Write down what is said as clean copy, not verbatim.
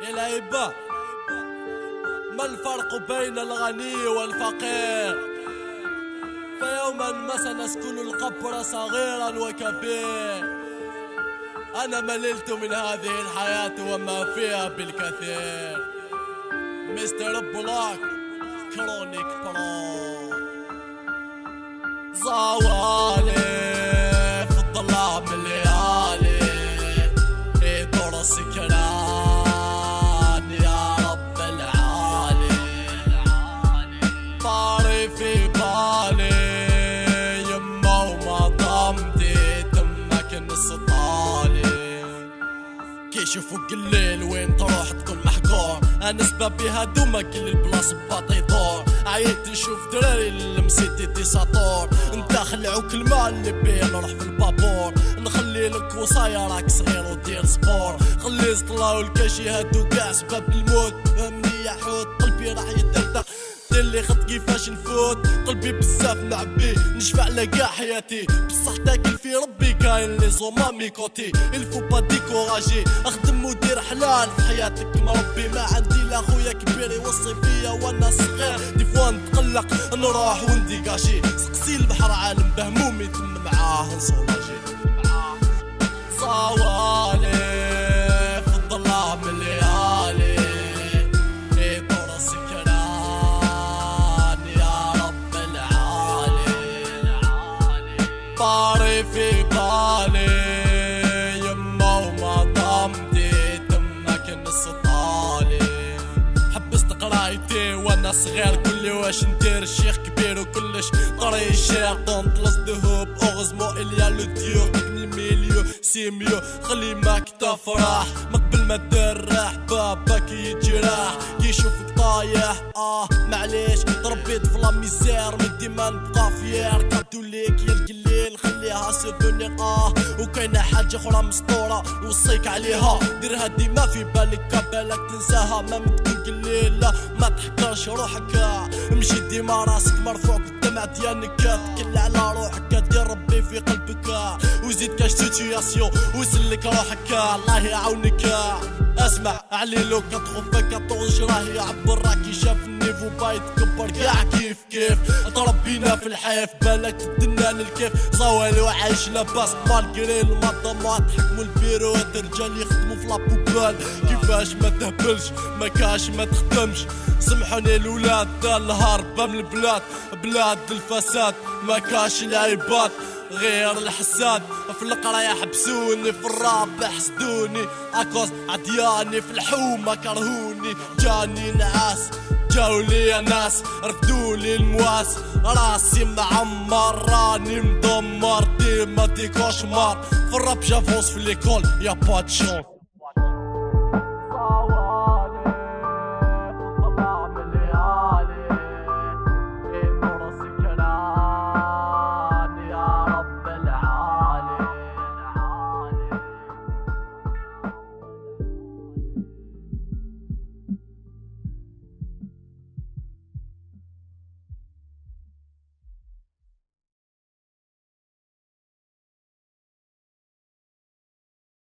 يا لعيبة، ما الفرق بين الغني والفقير؟ فيوما ما سنسكن القبر صغيرا وكبير. أنا مللت من هذه الحياة وما فيها بالكثير. مستر بلاك كرونيك برو زوالي في الظلام الليالي يدور سكران يا رب العالي. طاري في بالي يما وما ضمتي تمك نسطالي. كي يشوفوك الليل وين تروح تكون محقور. انا سبابي هادوما كل البلاص باطي يدور. عييت نشوف دراري اللي مسيتي دي ساطور. ندخلعو كلمة اللي بيه نروح في البابور. نخلي لك وصايا راك صغير ودير سبور. خلي يطلعو الكاشي هادو كاع سباب الموت. فهمني يا حوت قلبي راح يدردق اللي خط كيفاش نفوت. قلبي بزاف معبي نشفع على كاع حياتي. بصح تاكل في ربي كاين لي زوما ميكوتي. الفو با ديكوراجي اخدم ودير حلال في حياتك مربي. ما عندي لا خويا كبير يوصي فيا وانا صغير. دي فوا نتقلق نروح ونديكاشي. سقسي البحر عالم بهمومي تم معاه نصولاجي. صوالي في الظلام الليالي يدور سكران يا رب العالي. طاري في بالي يما وما ضمتي تمك نسطالي. حبست قرايتي وانا صغير كلي واش ندير. الشيخ كبير وكلش طري شير. طنطلس دهوب اغزمو اليا لو ديور. الميليو سيميو خلي ماك تفرح. مقبل ما تدرح باباك يجرح. يشوفك طايح معليش تربيت في لاميزير. من ديما نبقى فيير. كادو ليك يا القليل خليها سوفونير. وكاينه حاجه اخرى مسطوره نوصيك عليها. ديرها ديما في بالك بالك تنساها. ما متكون قليل لا ما تحكرش روحك. مشي ديما راسك مرفوع قدام ديالك. تكل على روحك دير ربي في قلبك. وزيد كاش سيتياسيون وسلك روحك الله يعاونك. اسمع علي لو كتخفك طوش راه يعبر. راكي شاف النيفو بايت كبر كاع كيف كيف. تربينا في الحيف بالك تدنا للكيف. صوالي وعايش لاباس مالكري المطمات. حكموا البيروات رجال يخدموا في لابوبال. كيفاش ما تهبلش ما كاش ما تخدمش. سمحوني الولاد الهربة من البلاد. بلاد الفساد ما كاش العباد غير الحساد. في القراية حبسوني في الراب حسدوني. اكوز عدياني في الحومة كرهوني. جاني نعاس جاولي ناس رفدولي المواس. راسي معمر راني مدمر ديما دي كوشمار. في الراب جافونس في ليكول يا با دشونس.